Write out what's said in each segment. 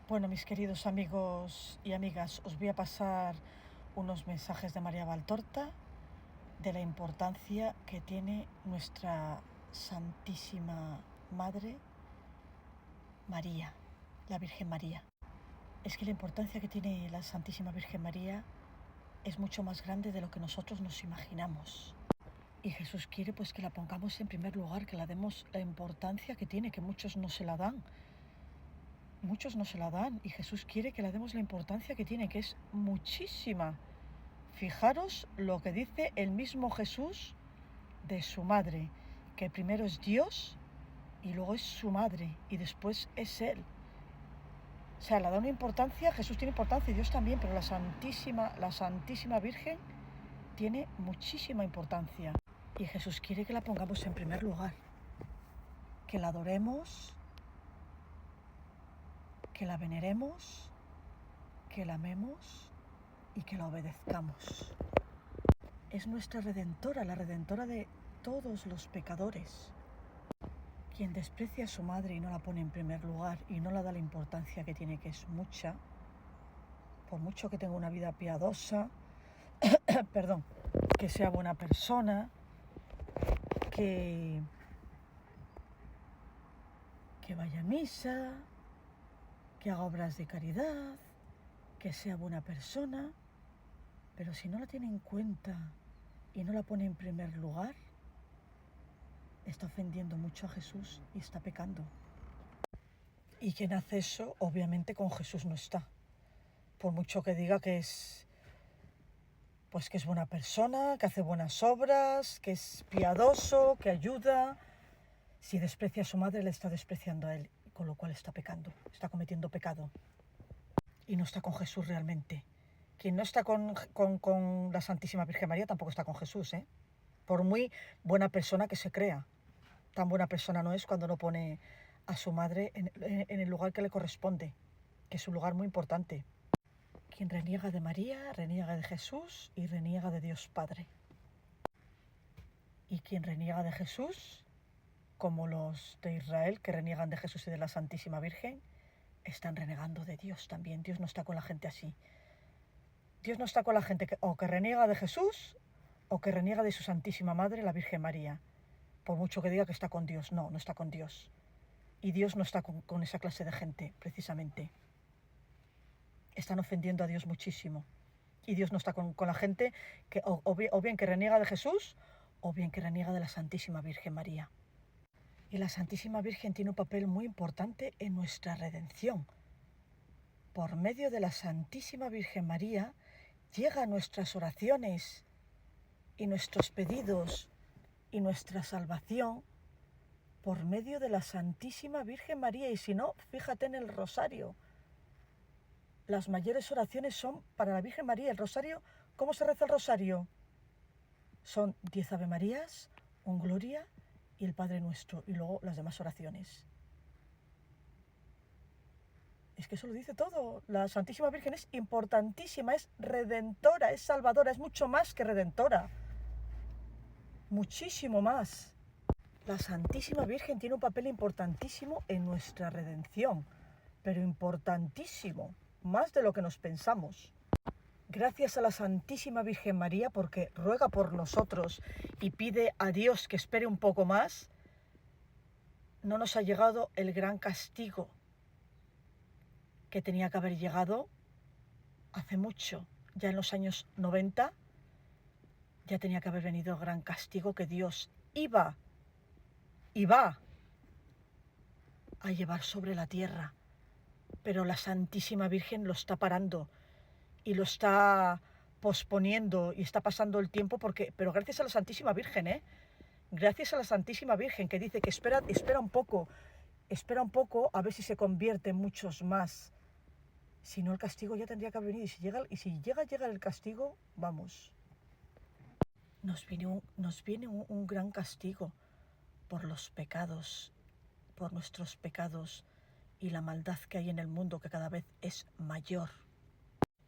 Bueno, mis queridos amigos y amigas, os voy a pasar unos mensajes de María Valtorta de la importancia que tiene nuestra Santísima Madre María, la Virgen María. Es que la importancia que tiene la Santísima Virgen María es mucho más grande de lo que nosotros nos imaginamos. Y Jesús quiere pues que la pongamos en primer lugar, que la demos la importancia que tiene, que muchos no se la dan. Muchos no se la dan y Jesús quiere que le demos la importancia que tiene, que es muchísima. Fijaros lo que dice el mismo Jesús de su madre, que primero es Dios y luego es su madre y después es Él. O sea, le da una importancia, Jesús tiene importancia y Dios también, pero la Santísima Virgen tiene muchísima importancia. Y Jesús quiere que la pongamos en primer lugar, que la adoremos, que la veneremos, que la amemos y que la obedezcamos. Es nuestra redentora, la redentora de todos los pecadores. Quien desprecia a su madre y no la pone en primer lugar y no le da la importancia que tiene, que es mucha, por mucho que tenga una vida piadosa, perdón, que sea buena persona, que vaya a misa, que haga obras de caridad, que sea buena persona, pero si no la tiene en cuenta y no la pone en primer lugar, está ofendiendo mucho a Jesús y está pecando. Y quien hace eso, obviamente con Jesús no está. Por mucho que diga que es, pues que es buena persona, que hace buenas obras, que es piadoso, que ayuda, si desprecia a su madre, le está despreciando a él, con lo cual está pecando, está cometiendo pecado. Y no está con Jesús realmente. Quien no está con la Santísima Virgen María tampoco está con Jesús, ¿eh? Por muy buena persona que se crea. Tan buena persona no es cuando no pone a su madre en el lugar que le corresponde, que es un lugar muy importante. Quien reniega de María, reniega de Jesús y reniega de Dios Padre. Y quien reniega de Jesús, como los de Israel que reniegan de Jesús y de la Santísima Virgen, están renegando de Dios también. Dios no está con la gente así. Dios no está con la gente que reniega de Jesús o que reniega de su Santísima Madre, la Virgen María. Por mucho que diga que está con Dios, no está con Dios. Y Dios no está con esa clase de gente, precisamente. Están ofendiendo a Dios muchísimo. Y Dios no está con la gente que o bien que reniega de Jesús o bien que reniega de la Santísima Virgen María. Y la Santísima Virgen tiene un papel muy importante en nuestra redención. Por medio de la Santísima Virgen María llega a nuestras oraciones y nuestros pedidos y nuestra salvación por medio de la Santísima Virgen María. Y si no, fíjate en el rosario. Las mayores oraciones son para la Virgen María. El rosario, ¿cómo se reza el rosario? Son 10 Ave Marías, un Gloria y el Padre Nuestro, y luego las demás oraciones. Es que eso lo dice todo. La Santísima Virgen es importantísima, es redentora, es salvadora, es mucho más que redentora. Muchísimo más. La Santísima Virgen tiene un papel importantísimo en nuestra redención, pero importantísimo, más de lo que nos pensamos. Gracias a la Santísima Virgen María, porque ruega por nosotros y pide a Dios que espere un poco más, no nos ha llegado el gran castigo que tenía que haber llegado hace mucho. Ya en los años 90 ya tenía que haber venido el gran castigo que Dios iba y va a llevar sobre la tierra. Pero la Santísima Virgen lo está parando y lo está posponiendo y está pasando el tiempo pero gracias a la Santísima Virgen, gracias a la Santísima Virgen que dice que espera un poco a ver si se convierte en muchos más. Si no, el castigo ya tendría que haber venido. Y si llega el castigo, vamos. Nos viene un gran castigo por los pecados, por nuestros pecados y la maldad que hay en el mundo, que cada vez es mayor.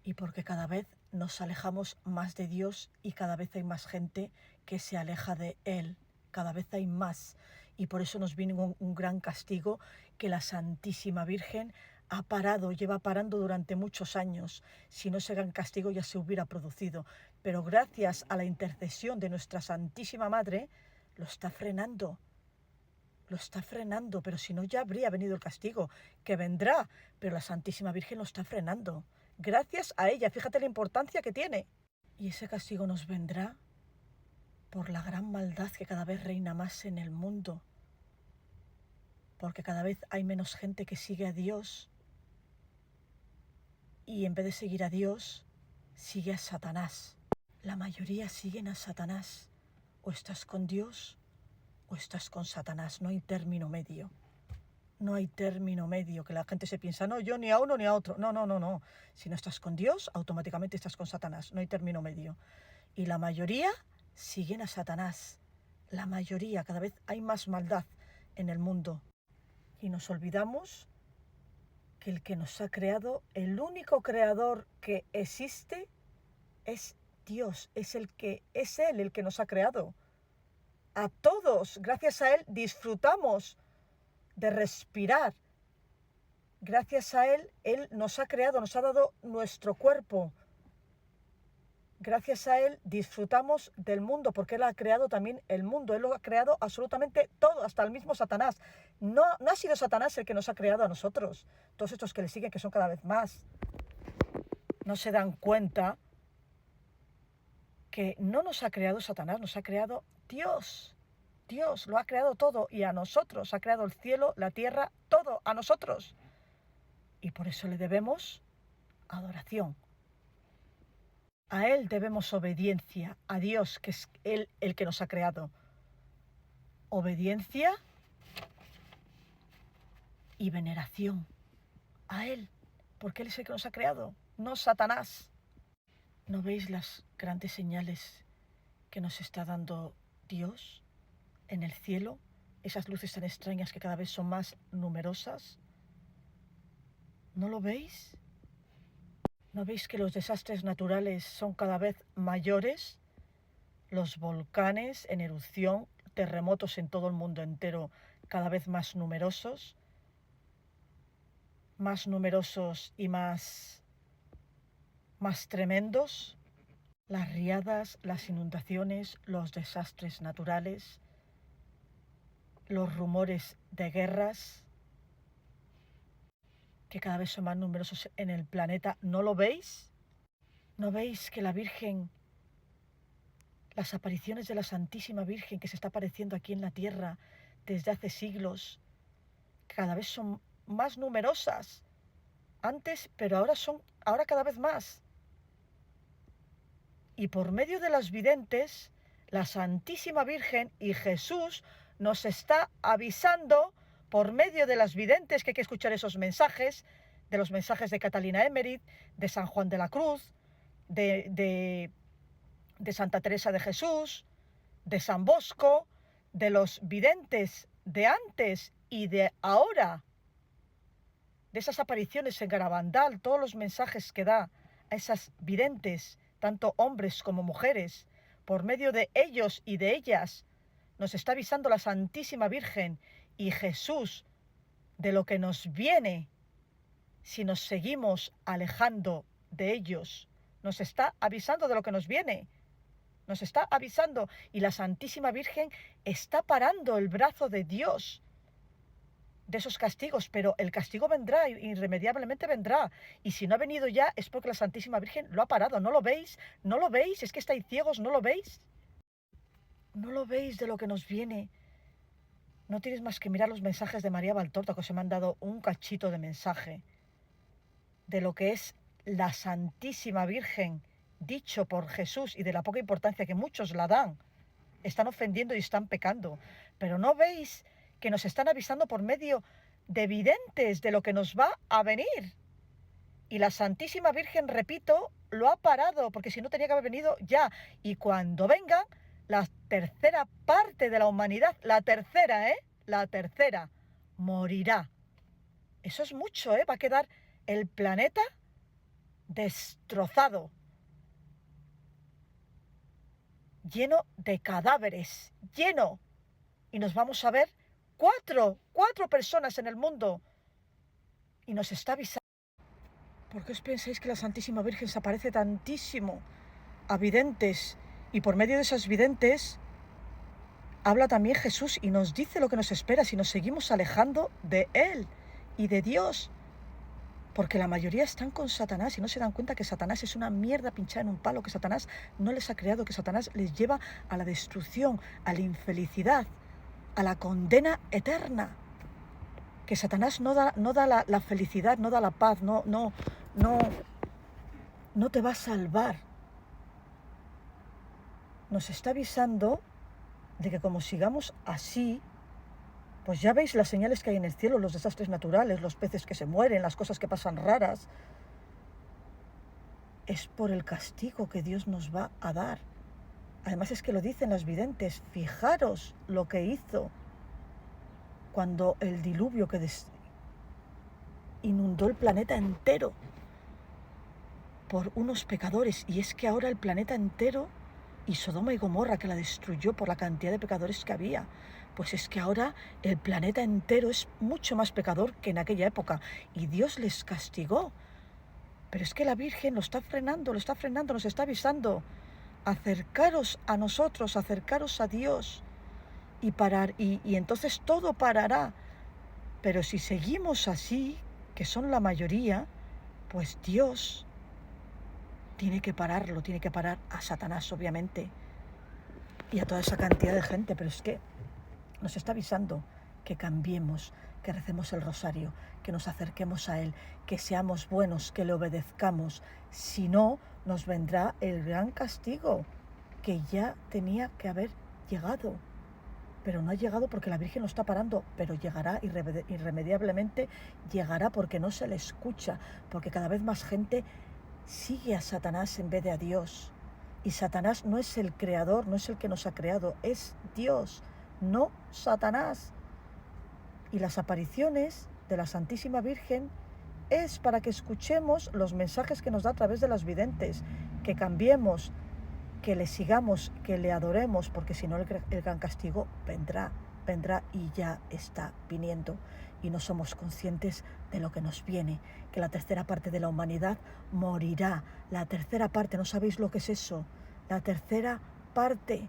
Y porque cada vez nos alejamos más de Dios y cada vez hay más gente que se aleja de Él. Cada vez hay más. Y por eso nos viene un gran castigo que la Santísima Virgen Ha parado, lleva parando durante muchos años. Si no ese gran castigo ya se hubiera producido. Pero gracias a la intercesión de nuestra Santísima Madre, lo está frenando. Lo está frenando, pero si no ya habría venido el castigo, que vendrá, pero la Santísima Virgen lo está frenando. Gracias a ella, fíjate la importancia que tiene. Y ese castigo nos vendrá por la gran maldad que cada vez reina más en el mundo, porque cada vez hay menos gente que sigue a Dios y en vez de seguir a Dios, sigue a Satanás. La mayoría siguen a Satanás. O estás con Dios o estás con Satanás, no hay término medio. No hay término medio, que la gente se piensa, no, yo ni a uno ni a otro. No, no, no, no. Si no estás con Dios, automáticamente estás con Satanás, no hay término medio. Y la mayoría siguen a Satanás. La mayoría, cada vez hay más maldad en el mundo. Y nos olvidamos que el que nos ha creado, el único creador que existe, es Dios, es Él el que nos ha creado. A todos, gracias a Él, disfrutamos de respirar. Gracias a Él, Él nos ha creado, nos ha dado nuestro cuerpo. Gracias a Él disfrutamos del mundo, porque Él ha creado también el mundo. Él lo ha creado absolutamente todo, hasta el mismo Satanás. No ha sido Satanás el que nos ha creado a nosotros. Todos estos que le siguen, que son cada vez más, no se dan cuenta que no nos ha creado Satanás, nos ha creado Dios. Dios lo ha creado todo y a nosotros ha creado el cielo, la tierra, todo a nosotros. Y por eso le debemos adoración. A Él debemos obediencia, a Dios, que es Él el que nos ha creado. Obediencia y veneración a Él, porque Él es el que nos ha creado, no Satanás. ¿No veis las grandes señales que nos está dando Dios en el cielo? Esas luces tan extrañas que cada vez son más numerosas. ¿No lo veis? ¿No veis que los desastres naturales son cada vez mayores? Los volcanes en erupción, terremotos en todo el mundo entero cada vez más numerosos y más tremendos. Las riadas, las inundaciones, los desastres naturales, los rumores de guerras que cada vez son más numerosos en el planeta. ¿No lo veis? ¿No veis que la Virgen, las apariciones de la Santísima Virgen que se está apareciendo aquí en la tierra desde hace siglos, cada vez son más numerosas? Antes, pero ahora cada vez más. Y por medio de las videntes, la Santísima Virgen y Jesús nos está avisando por medio de las videntes, que hay que escuchar esos mensajes, de los mensajes de Catalina Emmerich, de San Juan de la Cruz, de Santa Teresa de Jesús, de San Bosco, de los videntes de antes y de ahora, de esas apariciones en Garabandal, todos los mensajes que da a esas videntes, tanto hombres como mujeres, por medio de ellos y de ellas, nos está avisando la Santísima Virgen y Jesús de lo que nos viene si nos seguimos alejando de ellos. Nos está avisando de lo que nos viene. Nos está avisando y la Santísima Virgen está parando el brazo de Dios de esos castigos, pero el castigo vendrá, irremediablemente vendrá. Y si no ha venido ya es porque la Santísima Virgen lo ha parado. ¿No lo veis? ¿No lo veis? ¿Es que estáis ciegos? ¿No lo veis? ¿No lo veis de lo que nos viene? No tienes más que mirar los mensajes de María Valtorta, que os he mandado un cachito de mensaje de lo que es la Santísima Virgen, dicho por Jesús, y de la poca importancia que muchos la dan. Están ofendiendo y están pecando. Pero ¿no veis que nos están avisando por medio de videntes de lo que nos va a venir? Y la Santísima Virgen, repito, lo ha parado, porque si no tenía que haber venido ya. Y cuando venga, la tercera parte de la humanidad, la tercera, morirá. Eso es mucho, va a quedar el planeta destrozado, lleno de cadáveres, lleno. Y nos vamos a ver cuatro personas en el mundo y nos está avisando. ¿Por qué os pensáis que la Santísima Virgen se aparece tantísimo a videntes? Y por medio de esos videntes habla también Jesús y nos dice lo que nos espera si nos seguimos alejando de Él y de Dios. Porque la mayoría están con Satanás y no se dan cuenta que Satanás es una mierda pinchada en un palo, que Satanás no les ha creado, que Satanás les lleva a la destrucción, a la infelicidad, a la condena eterna. Que Satanás no da la felicidad, no da la paz, no te va a salvar. Nos está avisando de que como sigamos así, pues ya veis las señales que hay en el cielo, los desastres naturales, los peces que se mueren, las cosas que pasan raras. Es por el castigo que Dios nos va a dar. Además es que lo dicen las videntes, fijaros lo que hizo cuando el diluvio que inundó el planeta entero por unos pecadores. Y es que ahora el planeta entero, y Sodoma y Gomorra, que la destruyó por la cantidad de pecadores que había, pues es que ahora el planeta entero es mucho más pecador que en aquella época. Y Dios les castigó. Pero es que la Virgen lo está frenando, nos está avisando. Acercaros a nosotros, acercaros a Dios y parar, y entonces todo parará. Pero si seguimos así, que son la mayoría, pues Dios tiene que pararlo, tiene que parar a Satanás, obviamente, y a toda esa cantidad de gente. Pero es que nos está avisando que cambiemos, que recemos el rosario, que nos acerquemos a Él, que seamos buenos, que le obedezcamos. Si no, nos vendrá el gran castigo que ya tenía que haber llegado. Pero no ha llegado porque la Virgen lo está parando, pero llegará irremediablemente, llegará porque no se le escucha, porque cada vez más gente sigue a Satanás en vez de a Dios. Y Satanás no es el creador, no es el que nos ha creado, es Dios, no Satanás. Y las apariciones de la Santísima Virgen es para que escuchemos los mensajes que nos da a través de las videntes, que cambiemos, que le sigamos, que le adoremos, porque si no el gran castigo vendrá y ya está viniendo. Y no somos conscientes de lo que nos viene, que la tercera parte de la humanidad morirá. La tercera parte, ¿no sabéis lo que es eso? La tercera parte,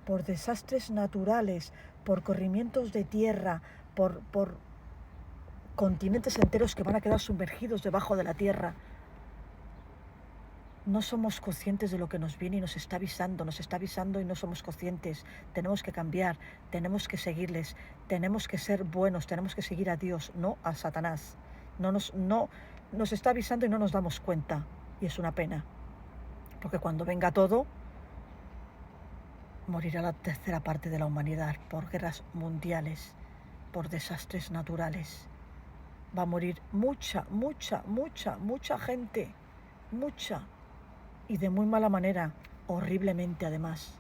por desastres naturales, por corrimientos de tierra, por continentes enteros que van a quedar sumergidos debajo de la tierra. No somos conscientes de lo que nos viene y nos está avisando y no somos conscientes. Tenemos que cambiar, tenemos que seguirles, tenemos que ser buenos, tenemos que seguir a Dios, no a Satanás. Nos está avisando y no nos damos cuenta. Y es una pena, porque cuando venga todo, morirá la tercera parte de la humanidad por guerras mundiales, por desastres naturales. Va a morir mucha gente, mucha. Y de muy mala manera, horriblemente además.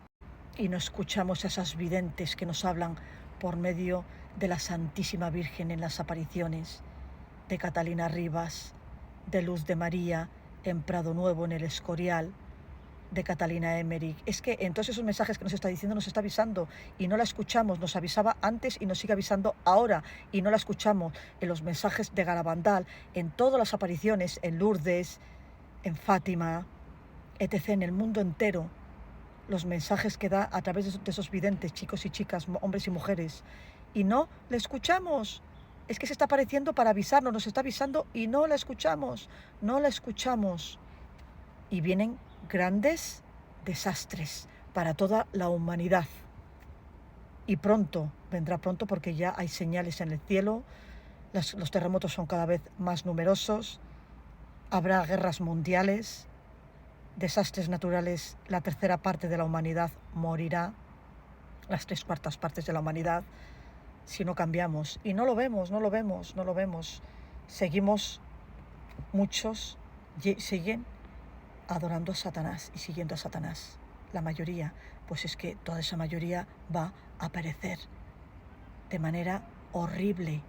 Y no escuchamos a esas videntes que nos hablan por medio de la Santísima Virgen en las apariciones, de Catalina Rivas, de Luz de María en Prado Nuevo, en el Escorial, de Catalina Emmerich. Es que en todos esos mensajes que nos está diciendo nos está avisando y no la escuchamos. Nos avisaba antes y nos sigue avisando ahora y no la escuchamos. En los mensajes de Garabandal, en todas las apariciones, en Lourdes, en Fátima, etc., en el mundo entero, los mensajes que da a través de esos videntes, chicos y chicas, hombres y mujeres, y no le escuchamos. Es que se está apareciendo para avisarnos, nos está avisando y no la escuchamos, Y vienen grandes desastres para toda la humanidad. Y vendrá pronto, porque ya hay señales en el cielo, los terremotos son cada vez más numerosos, habrá guerras mundiales, desastres naturales, la tercera parte de la humanidad morirá, las 3/4 partes de la humanidad, si no cambiamos. Y no lo vemos. Seguimos, muchos siguen adorando a Satanás y siguiendo a Satanás. La mayoría, pues es que toda esa mayoría va a perecer de manera horrible.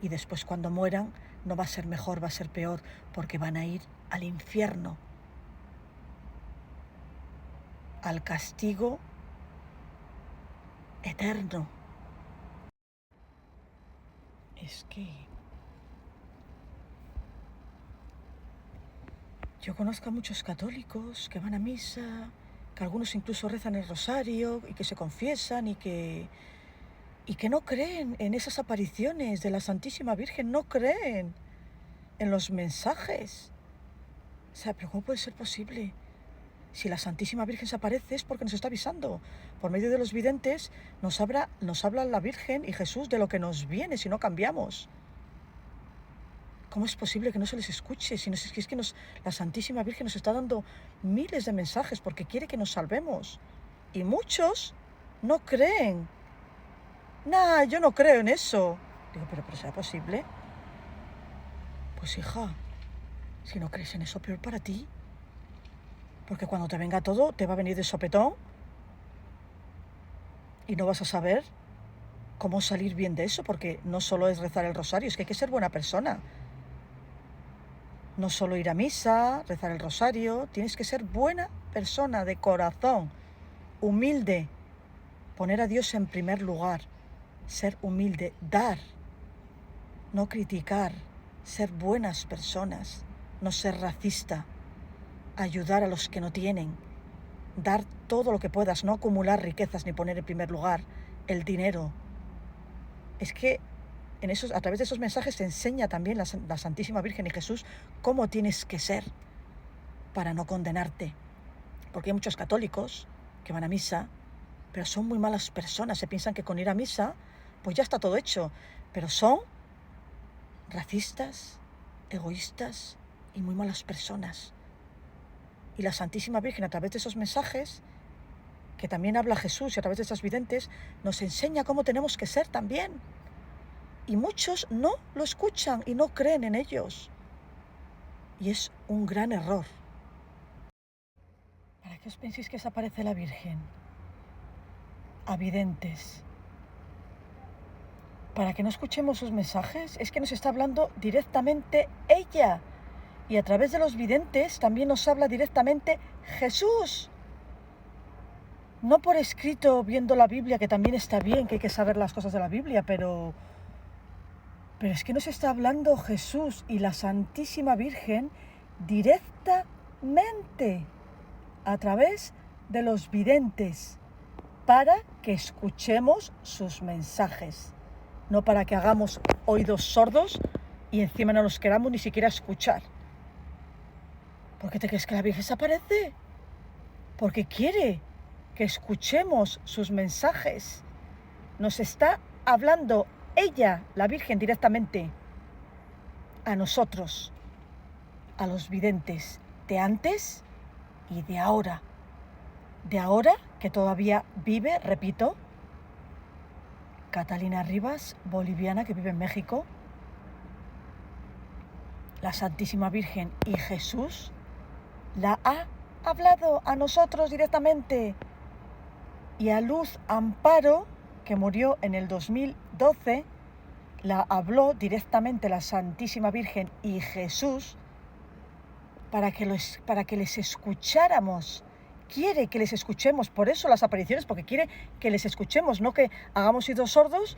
Y después cuando mueran no va a ser mejor, va a ser peor, porque van a ir al infierno, al castigo eterno. Es que Yo conozco a muchos católicos que van a misa, que algunos incluso rezan el rosario y que se confiesan y que no creen en esas apariciones de la Santísima Virgen, no creen en los mensajes. O sea, pero ¿cómo puede ser posible? Si la Santísima Virgen se aparece es porque nos está avisando. Por medio de los videntes nos habla la Virgen y Jesús de lo que nos viene si no cambiamos. ¿Cómo es posible que no se les escuche? Si es que la Santísima Virgen nos está dando miles de mensajes porque quiere que nos salvemos. Y muchos no creen. Nah, yo no creo en eso. Digo, pero ¿será posible? Pues hija, si no crees en eso, peor para ti. Porque cuando te venga todo, te va a venir de sopetón y no vas a saber cómo salir bien de eso, porque no solo es rezar el rosario, es que hay que ser buena persona. No solo ir a misa, rezar el rosario, tienes que ser buena persona, de corazón, humilde, poner a Dios en primer lugar, ser humilde, dar, no criticar, ser buenas personas, no ser racista, ayudar a los que no tienen, dar todo lo que puedas, no acumular riquezas ni poner en primer lugar el dinero. Es que a través de esos mensajes te enseña también la Santísima Virgen y Jesús cómo tienes que ser para no condenarte. Porque hay muchos católicos que van a misa, pero son muy malas personas. Se piensan que con ir a misa, pues ya está todo hecho. Pero son racistas, egoístas y muy malas personas. Y la Santísima Virgen, a través de esos mensajes, que también habla Jesús y a través de esas videntes, nos enseña cómo tenemos que ser también. Y muchos no lo escuchan y no creen en ellos. Y es un gran error. ¿Para qué os penséis que se aparece la Virgen? A videntes. ¿Para que no escuchemos sus mensajes? Es que nos está hablando directamente ella. Y a través de los videntes también nos habla directamente Jesús. No por escrito, viendo la Biblia, que también está bien, que hay que saber las cosas de la Biblia, pero es que nos está hablando Jesús y la Santísima Virgen directamente a través de los videntes para que escuchemos sus mensajes, no para que hagamos oídos sordos y encima no los queramos ni siquiera escuchar. ¿Por qué te crees que la Virgen se aparece? Porque quiere que escuchemos sus mensajes. Nos está hablando ella, la Virgen, directamente a nosotros, a los videntes, de antes y de ahora. De ahora, que todavía vive, repito, Catalina Rivas, boliviana, que vive en México, la Santísima Virgen y Jesús la ha hablado a nosotros directamente. Y a Luz Amparo, que murió en el 2012, la habló directamente la Santísima Virgen y Jesús para que les escucháramos. Quiere que les escuchemos, por eso las apariciones, porque quiere que les escuchemos, no que hagamos oídos sordos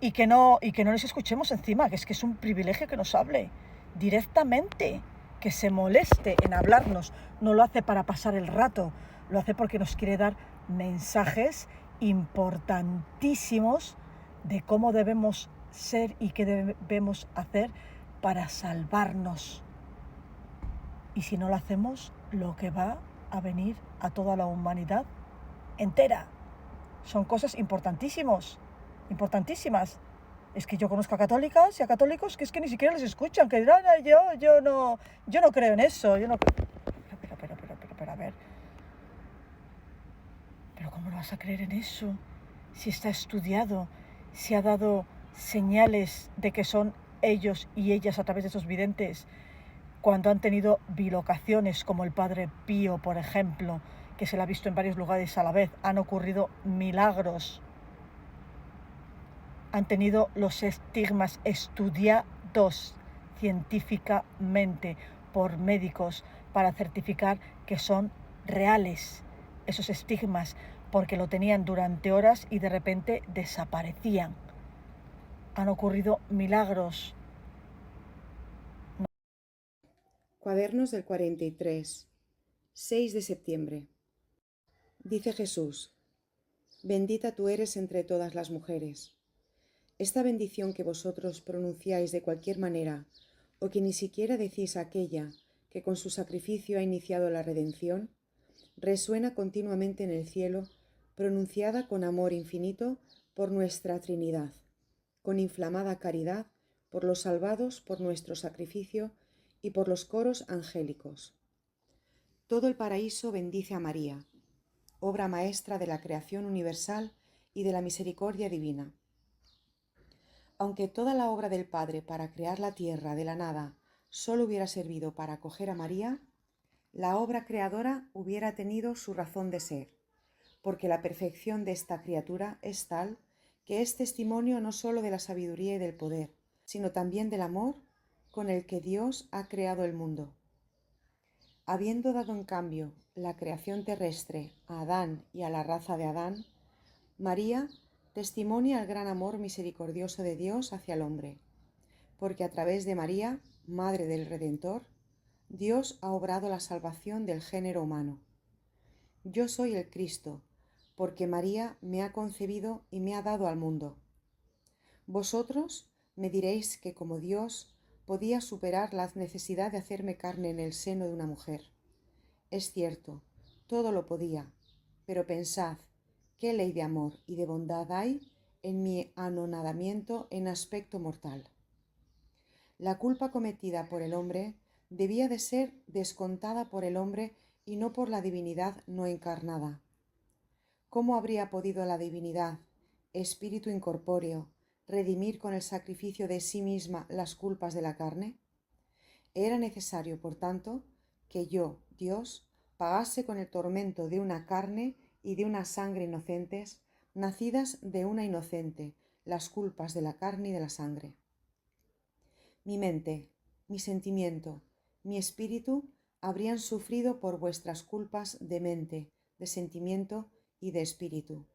y que no les escuchemos encima, que es un privilegio que nos hable directamente, que se moleste en hablarnos. No lo hace para pasar el rato, lo hace porque nos quiere dar mensajes importantísimos de cómo debemos ser y qué debemos hacer para salvarnos. Y si no lo hacemos, lo que va a venir a toda la humanidad entera. Son cosas importantísimas. Es que yo conozco a católicas y a católicos que es que ni siquiera les escuchan, que dirán, yo no creo en eso, yo no. Pero a ver. Pero ¿cómo no vas a creer en eso? Si está estudiado, si ha dado señales de que son ellos y ellas a través de esos videntes, cuando han tenido bilocaciones, como el Padre Pío, por ejemplo, que se la ha visto en varios lugares a la vez, han ocurrido milagros. Han tenido los estigmas estudiados científicamente por médicos para certificar que son reales esos estigmas, porque lo tenían durante horas y de repente desaparecían. Han ocurrido milagros. Cuadernos del 43, 6 de septiembre. Dice Jesús: bendita tú eres entre todas las mujeres. Esta bendición que vosotros pronunciáis de cualquier manera, o que ni siquiera decís aquella que con su sacrificio ha iniciado la redención, resuena continuamente en el cielo, pronunciada con amor infinito por nuestra Trinidad, con inflamada caridad por los salvados por nuestro sacrificio y por los coros angélicos. Todo el paraíso bendice a María, obra maestra de la creación universal y de la misericordia divina. Aunque toda la obra del Padre para crear la tierra de la nada solo hubiera servido para acoger a María, la obra creadora hubiera tenido su razón de ser, porque la perfección de esta criatura es tal que es testimonio no solo de la sabiduría y del poder, sino también del amor con el que Dios ha creado el mundo. Habiendo dado en cambio la creación terrestre a Adán y a la raza de Adán, María testimonia el gran amor misericordioso de Dios hacia el hombre, porque a través de María, Madre del Redentor, Dios ha obrado la salvación del género humano. Yo soy el Cristo, porque María me ha concebido y me ha dado al mundo. Vosotros me diréis que como Dios podía superar la necesidad de hacerme carne en el seno de una mujer. Es cierto, todo lo podía, pero pensad qué ley de amor y de bondad hay en mi anonadamiento en aspecto mortal. La culpa cometida por el hombre debía de ser descontada por el hombre y no por la divinidad no encarnada. ¿Cómo habría podido la divinidad, espíritu incorpóreo, redimir con el sacrificio de sí misma las culpas de la carne? Era necesario, por tanto, que yo, Dios, pagase con el tormento de una carne y de una sangre inocentes, nacidas de una inocente, las culpas de la carne y de la sangre. Mi mente, mi sentimiento, mi espíritu habrían sufrido por vuestras culpas de mente, de sentimiento y de espíritu.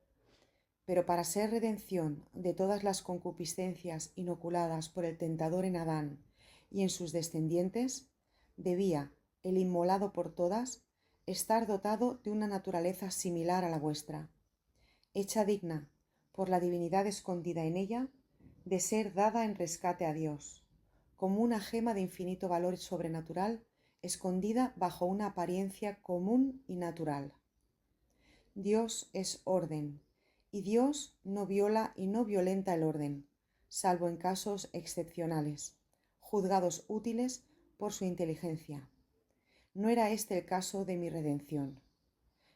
Pero para ser redención de todas las concupiscencias inoculadas por el tentador en Adán y en sus descendientes, debía, el inmolado por todas, estar dotado de una naturaleza similar a la vuestra, hecha digna, por la divinidad escondida en ella, de ser dada en rescate a Dios, como una gema de infinito valor sobrenatural, escondida bajo una apariencia común y natural. Dios es orden, y Dios no viola y no violenta el orden, salvo en casos excepcionales, juzgados útiles por su inteligencia. No era este el caso de mi redención.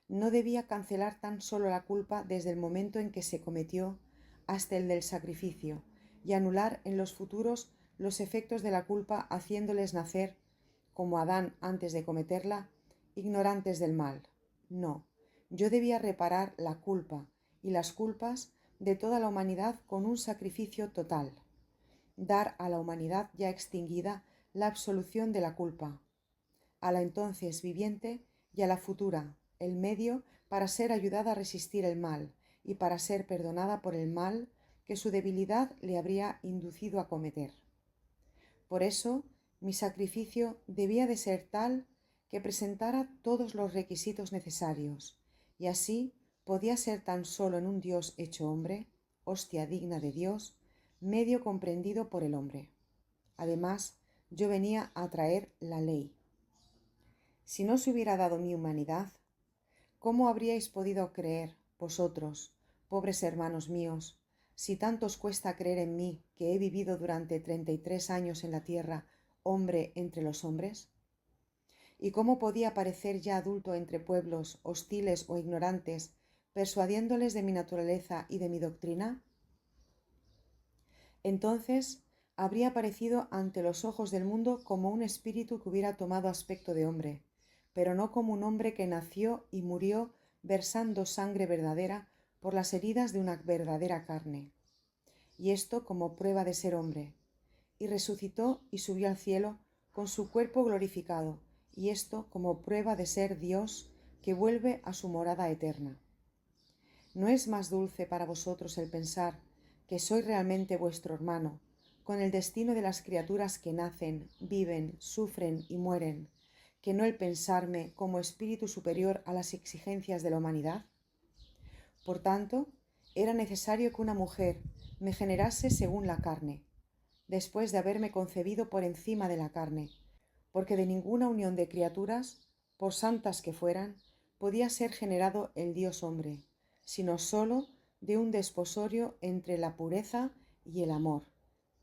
No debía cancelar tan solo la culpa desde el momento en que se cometió hasta el del sacrificio, y anular en los futuros los efectos de la culpa haciéndoles nacer, como Adán antes de cometerla, ignorantes del mal. No, yo debía reparar la culpa y las culpas de toda la humanidad con un sacrificio total, dar a la humanidad ya extinguida la absolución de la culpa, a la entonces viviente y a la futura el medio para ser ayudada a resistir el mal y para ser perdonada por el mal que su debilidad le habría inducido a cometer. Por eso, mi sacrificio debía de ser tal que presentara todos los requisitos necesarios, y así podía ser tan solo en un Dios hecho hombre, hostia digna de Dios, medio comprendido por el hombre. Además, yo venía a traer la ley. Si no se hubiera dado mi humanidad, ¿cómo habríais podido creer, vosotros, pobres hermanos míos, si tanto os cuesta creer en mí, que he vivido durante 33 años en la tierra, hombre entre los hombres? ¿Y cómo podía parecer ya adulto entre pueblos hostiles o ignorantes, persuadiéndoles de mi naturaleza y de mi doctrina? Entonces habría aparecido ante los ojos del mundo como un espíritu que hubiera tomado aspecto de hombre, pero no como un hombre que nació y murió versando sangre verdadera por las heridas de una verdadera carne, y esto como prueba de ser hombre, y resucitó y subió al cielo con su cuerpo glorificado, y esto como prueba de ser Dios que vuelve a su morada eterna. ¿No es más dulce para vosotros el pensar que soy realmente vuestro hermano, con el destino de las criaturas que nacen, viven, sufren y mueren, que no el pensarme como espíritu superior a las exigencias de la humanidad? Por tanto, era necesario que una mujer me generase según la carne, después de haberme concebido por encima de la carne, porque de ninguna unión de criaturas, por santas que fueran, podía ser generado el Dios hombre, sino sólo de un desposorio entre la pureza y el amor,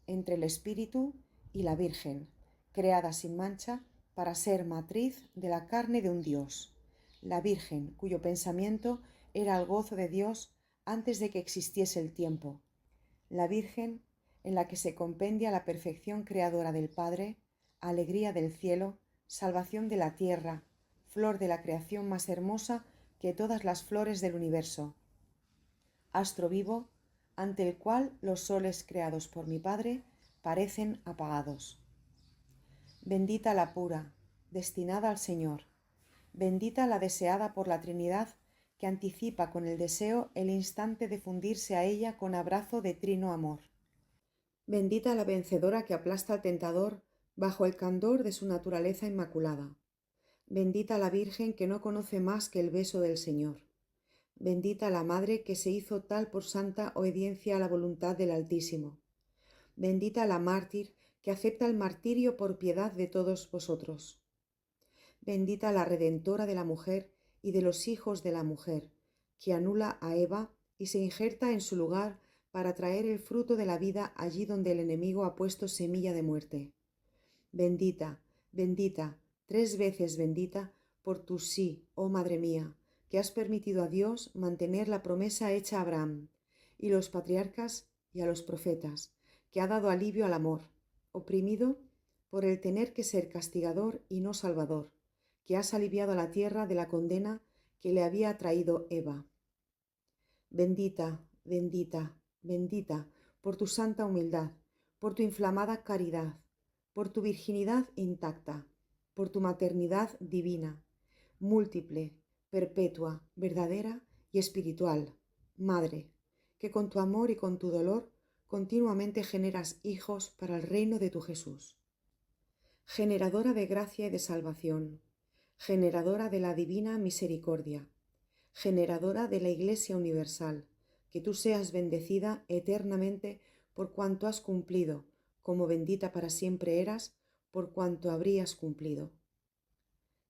entre el Espíritu y la Virgen, creada sin mancha para ser matriz de la carne de un Dios, la Virgen cuyo pensamiento era el gozo de Dios antes de que existiese el tiempo, la Virgen en la que se compendia la perfección creadora del Padre, alegría del cielo, salvación de la tierra, flor de la creación más hermosa que todas las flores del universo, astro vivo ante el cual los soles creados por mi Padre parecen apagados. Bendita la pura, destinada al Señor, bendita la deseada por la Trinidad, que anticipa con el deseo el instante de fundirse a ella con abrazo de trino amor. Bendita la vencedora que aplasta al tentador bajo el candor de su naturaleza inmaculada. Bendita la Virgen que no conoce más que el beso del Señor. Bendita la Madre que se hizo tal por santa obediencia a la voluntad del Altísimo. Bendita la mártir que acepta el martirio por piedad de todos vosotros. Bendita la Redentora de la mujer y de los hijos de la mujer, que anula a Eva y se injerta en su lugar para traer el fruto de la vida allí donde el enemigo ha puesto semilla de muerte. Bendita, bendita, 3 veces bendita por tu sí, oh Madre mía, que has permitido a Dios mantener la promesa hecha a Abraham y los patriarcas y a los profetas, que ha dado alivio al amor, oprimido por el tener que ser castigador y no salvador, que has aliviado a la tierra de la condena que le había traído Eva. Bendita, bendita, bendita por tu santa humildad, por tu inflamada caridad, por tu virginidad intacta, por tu maternidad divina, múltiple, perpetua, verdadera y espiritual, Madre, que con tu amor y con tu dolor continuamente generas hijos para el reino de tu Jesús. Generadora de gracia y de salvación, generadora de la divina misericordia, generadora de la Iglesia universal, que tú seas bendecida eternamente por cuanto has cumplido, como bendita para siempre eras, por cuanto habrías cumplido.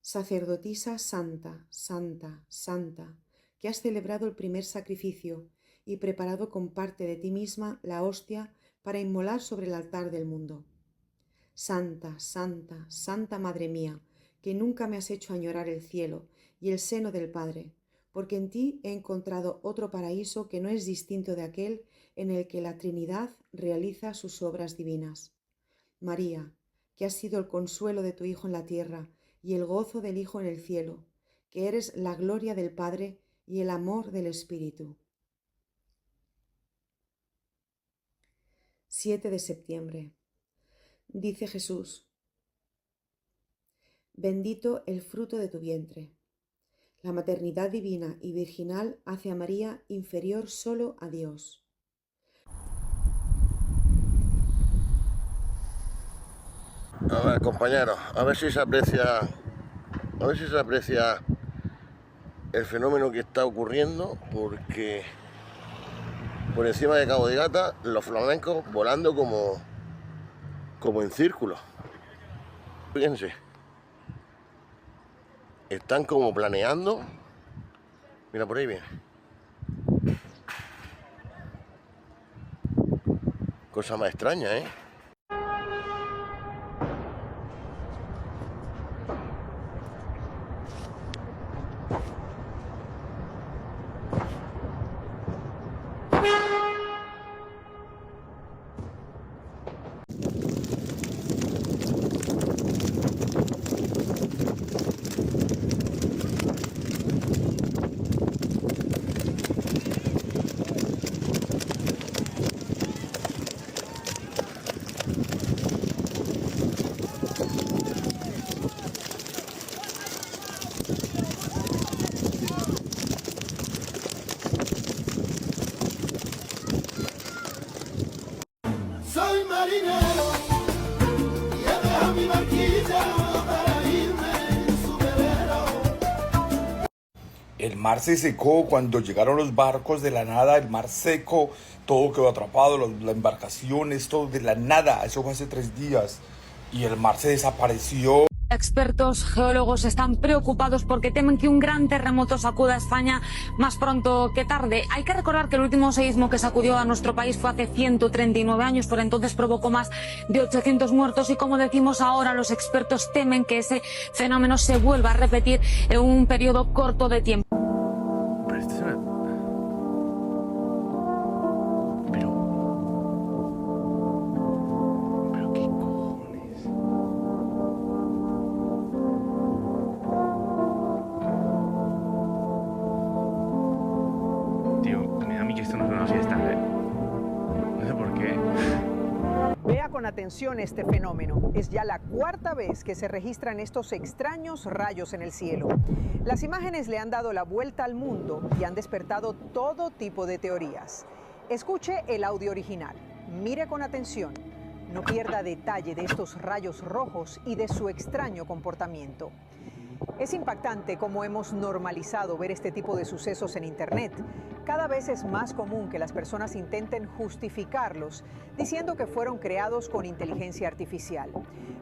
Sacerdotisa santa, santa, santa, que has celebrado el primer sacrificio y preparado con parte de ti misma la hostia para inmolar sobre el altar del mundo. Santa, santa, santa Madre mía, que nunca me has hecho añorar el cielo y el seno del Padre, porque en ti he encontrado otro paraíso que no es distinto de aquel en el que la Trinidad realiza sus obras divinas. María, que has sido el consuelo de tu Hijo en la tierra y el gozo del Hijo en el cielo, que eres la gloria del Padre y el amor del Espíritu. 7 de septiembre. Dice Jesús: bendito el fruto de tu vientre. La maternidad divina y virginal hace a María inferior solo a Dios. A ver, compañeros, a ver si se aprecia el fenómeno que está ocurriendo, porque por encima de Cabo de Gata los flamencos volando como en círculo. Fíjense, están como planeando. Mira, por ahí viene. Cosa más extraña, ¿eh? El mar se secó cuando llegaron los barcos, de la nada, el mar seco, todo quedó atrapado, las embarcaciones, todo de la nada. Eso fue hace 3 días y el mar se desapareció. Expertos geólogos están preocupados porque temen que un gran terremoto sacuda a España más pronto que tarde. Hay que recordar que el último seísmo que sacudió a nuestro país fue hace 139 años, por entonces provocó más de 800 muertos y, como decimos ahora, los expertos temen que ese fenómeno se vuelva a repetir en un periodo corto de tiempo. Pero esto es una... Pero qué cojones. Tío, me da a mí que esto no es una fiesta, ¿eh? No sé por qué. Vea con atención este fenómeno. Es ya la 4ª vez que se registran estos extraños rayos en el cielo. Las imágenes le han dado la vuelta al mundo y han despertado todo tipo de teorías. Escuche el audio original. Mire con atención. No pierda detalle de estos rayos rojos y de su extraño comportamiento. Es impactante cómo hemos normalizado ver este tipo de sucesos en Internet. Cada vez es más común que las personas intenten justificarlos, diciendo que fueron creados con inteligencia artificial.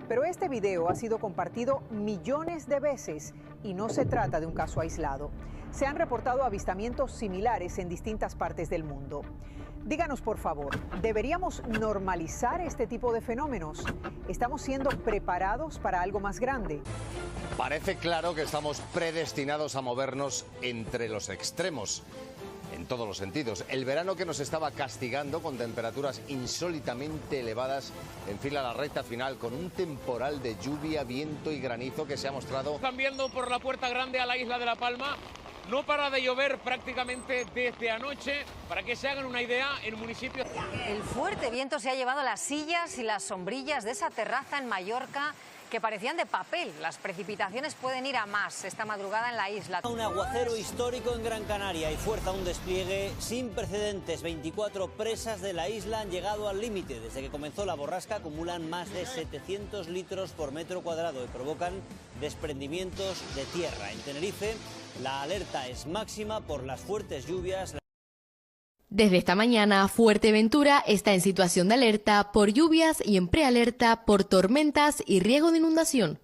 Pero este video ha sido compartido millones de veces y no se trata de un caso aislado. Se han reportado avistamientos similares en distintas partes del mundo. Díganos, por favor, ¿deberíamos normalizar este tipo de fenómenos? ¿Estamos siendo preparados para algo más grande? Parece claro que estamos predestinados a movernos entre los extremos, en todos los sentidos. El verano que nos estaba castigando con temperaturas insólitamente elevadas enfila la recta final con un temporal de lluvia, viento y granizo que se ha mostrado. Están viendo por la Puerta Grande a la isla de La Palma. No para de llover prácticamente desde anoche. Para que se hagan una idea, el municipio... El fuerte viento se ha llevado las sillas y las sombrillas de esa terraza en Mallorca que parecían de papel. Las precipitaciones pueden ir a más esta madrugada en la isla. Un aguacero histórico en Gran Canaria y fuerza un despliegue sin precedentes. 24 presas de la isla han llegado al límite. Desde que comenzó la borrasca acumulan más de 700 litros por metro cuadrado y provocan desprendimientos de tierra. En Tenerife la alerta es máxima por las fuertes lluvias. Desde esta mañana, Fuerteventura está en situación de alerta por lluvias y en prealerta por tormentas y riesgo de inundación.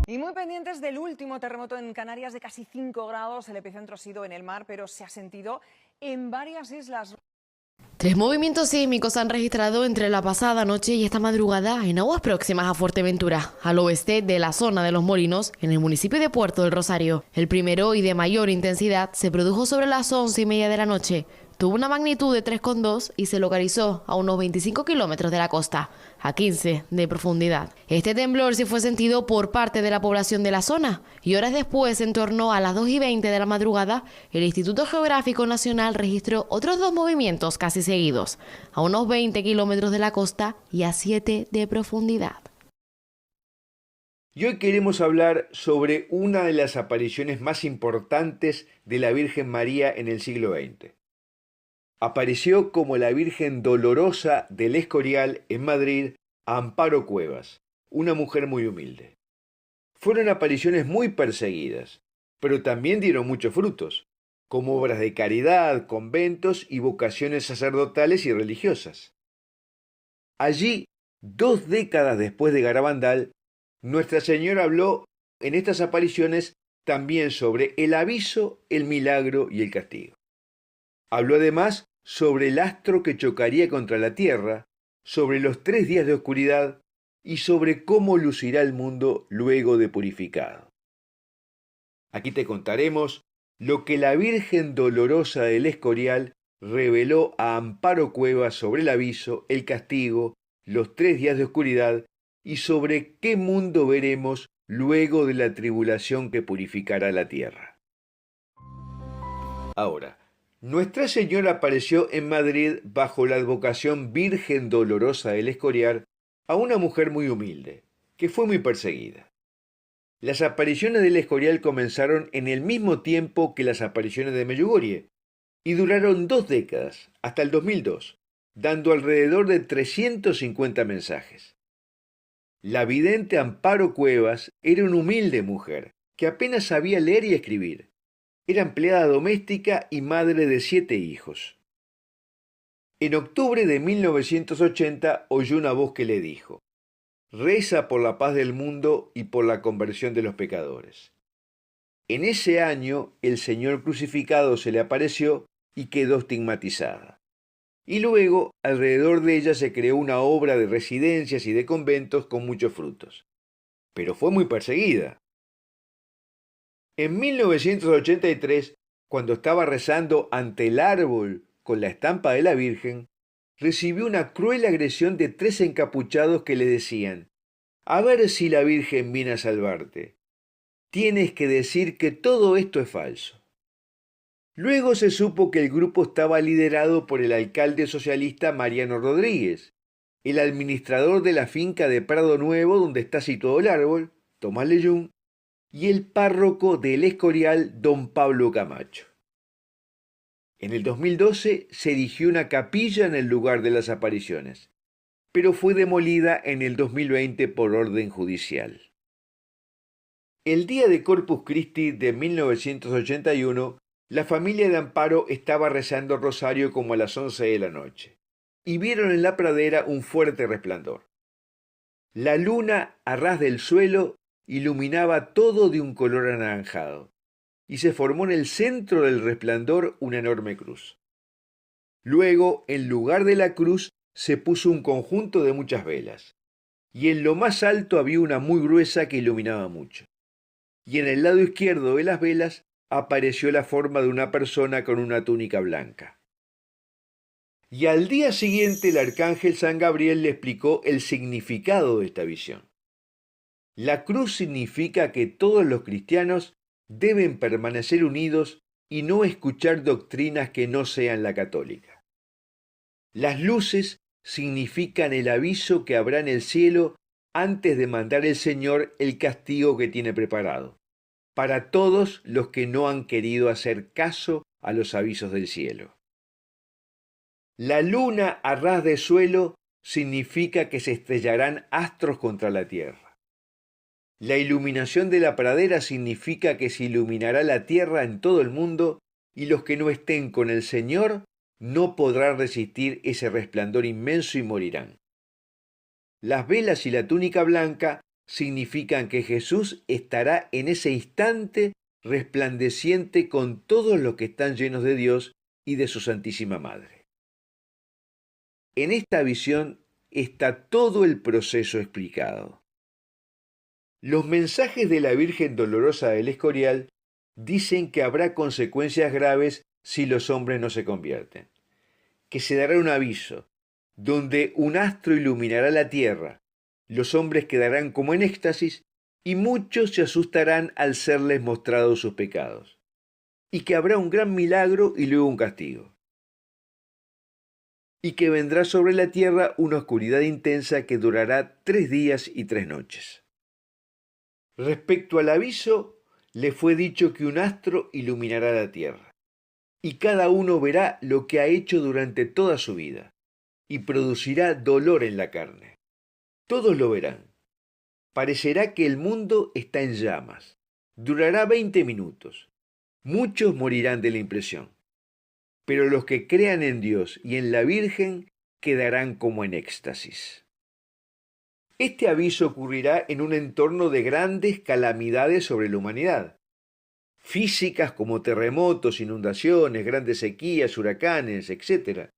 Y muy pendientes del último terremoto en Canarias de casi 5 grados. El epicentro ha sido en el mar, pero se ha sentido en varias islas. 3 movimientos sísmicos se han registrado entre la pasada noche y esta madrugada en aguas próximas a Fuerteventura, al oeste de la zona de Los Molinos, en el municipio de Puerto del Rosario. El primero y de mayor intensidad se produjo sobre las 11:30 de la noche. Tuvo una magnitud de 3,2 y se localizó a unos 25 kilómetros de la costa, a 15 de profundidad. Este temblor sí fue sentido por parte de la población de la zona y horas después, en torno a las 2:20 de la madrugada, el Instituto Geográfico Nacional registró otros 2 movimientos casi seguidos, a unos 20 kilómetros de la costa y a 7 de profundidad. Y hoy queremos hablar sobre una de las apariciones más importantes de la Virgen María en el siglo XX. Apareció como la Virgen Dolorosa del Escorial en Madrid a Amparo Cuevas, una mujer muy humilde. Fueron apariciones muy perseguidas, pero también dieron muchos frutos, como obras de caridad, conventos y vocaciones sacerdotales y religiosas. Allí, 2 décadas después de Garabandal, Nuestra Señora habló en estas apariciones también sobre el aviso, el milagro y el castigo. Habló además sobre el astro que chocaría contra la tierra, sobre los 3 días de oscuridad y sobre cómo lucirá el mundo luego de purificado. Aquí te contaremos lo que la Virgen Dolorosa del Escorial reveló a Amparo Cuevas sobre el aviso, el castigo, los 3 días de oscuridad y sobre qué mundo veremos luego de la tribulación que purificará la tierra. Ahora, Nuestra Señora apareció en Madrid bajo la advocación Virgen Dolorosa del Escorial a una mujer muy humilde, que fue muy perseguida. Las apariciones del Escorial comenzaron en el mismo tiempo que las apariciones de Medjugorje y duraron 2 décadas, hasta el 2002, dando alrededor de 350 mensajes. La vidente Amparo Cuevas era una humilde mujer que apenas sabía leer y escribir. Era empleada doméstica y madre de 7 hijos. En octubre de 1980 oyó una voz que le dijo: «Reza por la paz del mundo y por la conversión de los pecadores». En ese año el Señor crucificado se le apareció y quedó estigmatizada. Y luego, alrededor de ella se creó una obra de residencias y de conventos con muchos frutos. Pero fue muy perseguida. En 1983, cuando estaba rezando ante el árbol con la estampa de la Virgen, recibió una cruel agresión de 3 encapuchados que le decían: «A ver si la Virgen viene a salvarte. Tienes que decir que todo esto es falso». Luego se supo que el grupo estaba liderado por el alcalde socialista Mariano Rodríguez, el administrador de la finca de Prado Nuevo donde está situado el árbol, Tomás Leyún, y el párroco del Escorial, don Pablo Camacho. En el 2012 se erigió una capilla en el lugar de las apariciones, pero fue demolida en el 2020 por orden judicial. El día de Corpus Christi de 1981, la familia de Amparo estaba rezando el rosario como a las 11 de la noche, y vieron en la pradera un fuerte resplandor. La luna, a ras del suelo, iluminaba todo de un color anaranjado, y se formó en el centro del resplandor una enorme cruz. Luego, en lugar de la cruz, se puso un conjunto de muchas velas, y en lo más alto había una muy gruesa que iluminaba mucho. Y en el lado izquierdo de las velas apareció la forma de una persona con una túnica blanca. Y al día siguiente el arcángel San Gabriel le explicó el significado de esta visión. La cruz significa que todos los cristianos deben permanecer unidos y no escuchar doctrinas que no sean la católica. Las luces significan el aviso que habrá en el cielo antes de mandar el Señor el castigo que tiene preparado, para todos los que no han querido hacer caso a los avisos del cielo. La luna a ras de suelo significa que se estrellarán astros contra la tierra. La iluminación de la pradera significa que se iluminará la tierra en todo el mundo y los que no estén con el Señor no podrán resistir ese resplandor inmenso y morirán. Las velas y la túnica blanca significan que Jesús estará en ese instante resplandeciente con todos los que están llenos de Dios y de su Santísima Madre. En esta visión está todo el proceso explicado. Los mensajes de la Virgen Dolorosa del Escorial dicen que habrá consecuencias graves si los hombres no se convierten, que se dará un aviso, donde un astro iluminará la tierra, los hombres quedarán como en éxtasis y muchos se asustarán al serles mostrados sus pecados, y que habrá un gran milagro y luego un castigo, y que vendrá sobre la tierra una oscuridad intensa que durará 3 días y 3 noches. Respecto al aviso, le fue dicho que un astro iluminará la tierra, y cada uno verá lo que ha hecho durante toda su vida, y producirá dolor en la carne. Todos lo verán. Parecerá que el mundo está en llamas. Durará 20 minutos. Muchos morirán de la impresión. Pero los que crean en Dios y en la Virgen quedarán como en éxtasis. Este aviso ocurrirá en un entorno de grandes calamidades sobre la humanidad. Físicas como terremotos, inundaciones, grandes sequías, huracanes, etc.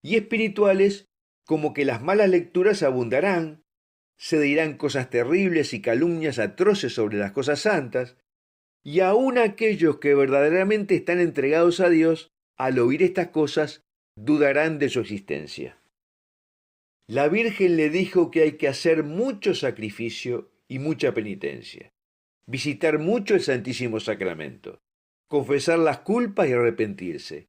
Y espirituales como que las malas lecturas abundarán, se dirán cosas terribles y calumnias atroces sobre las cosas santas, y aun aquellos que verdaderamente están entregados a Dios, al oír estas cosas, dudarán de su existencia. La Virgen le dijo que hay que hacer mucho sacrificio y mucha penitencia, visitar mucho el Santísimo Sacramento, confesar las culpas y arrepentirse,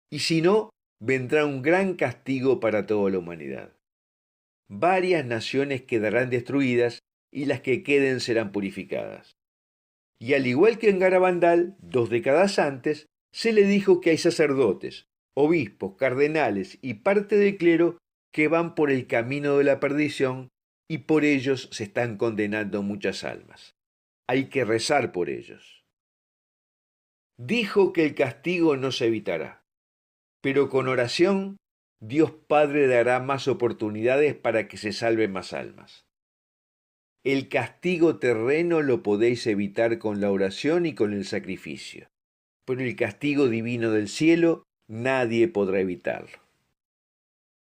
y si no, vendrá un gran castigo para toda la humanidad. Varias naciones quedarán destruidas y las que queden serán purificadas. Y al igual que en Garabandal, 2 décadas antes, se le dijo que hay sacerdotes, obispos, cardenales y parte del clero que van por el camino de la perdición y por ellos se están condenando muchas almas. Hay que rezar por ellos. Dijo que el castigo no se evitará, pero con oración Dios Padre dará más oportunidades para que se salven más almas. El castigo terreno lo podéis evitar con la oración y con el sacrificio, pero el castigo divino del cielo nadie podrá evitarlo.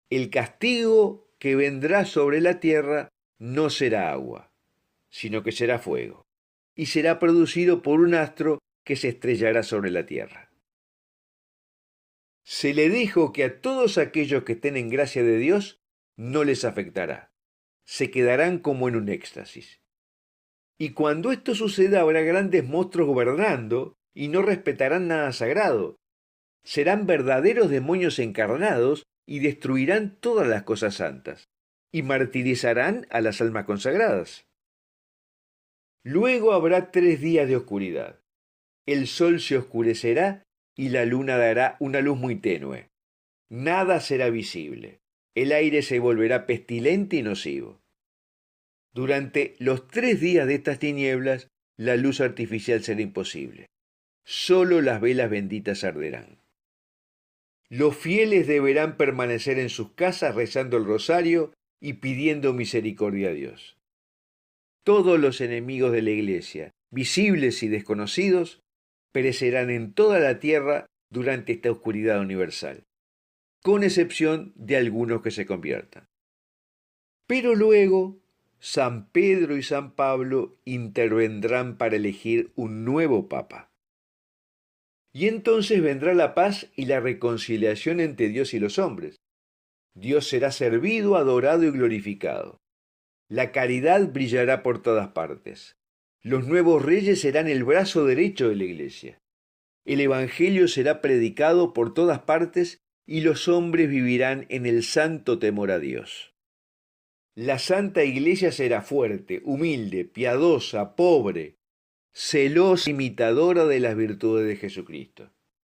El castigo que vendrá sobre la tierra no será agua, sino que será fuego, y será producido por un astro que se estrellará sobre la tierra. Se le dijo que a todos aquellos que estén en gracia de Dios no les afectará, se quedarán como en un éxtasis. Y cuando esto suceda habrá grandes monstruos gobernando y no respetarán nada sagrado. Serán verdaderos demonios encarnados y destruirán todas las cosas santas, y martirizarán a las almas consagradas. Luego habrá 3 días de oscuridad. El sol se oscurecerá y la luna dará una luz muy tenue. Nada será visible. El aire se volverá pestilente y nocivo. Durante los 3 días de estas tinieblas, la luz artificial será imposible. Solo las velas benditas arderán. Los fieles deberán permanecer en sus casas rezando el rosario y pidiendo misericordia a Dios. Todos los enemigos de la Iglesia, visibles y desconocidos, perecerán en toda la tierra durante esta oscuridad universal, con excepción de algunos que se conviertan. Pero luego, San Pedro y San Pablo intervendrán para elegir un nuevo Papa. Y entonces vendrá la paz y la reconciliación entre Dios y los hombres. Dios será servido, adorado y glorificado. La caridad brillará por todas partes. Los nuevos reyes serán el brazo derecho de la Iglesia. El Evangelio será predicado por todas partes y los hombres vivirán en el santo temor a Dios. La Santa Iglesia será fuerte, humilde, piadosa, pobre, celosa, imitadora de las virtudes de Jesucristo.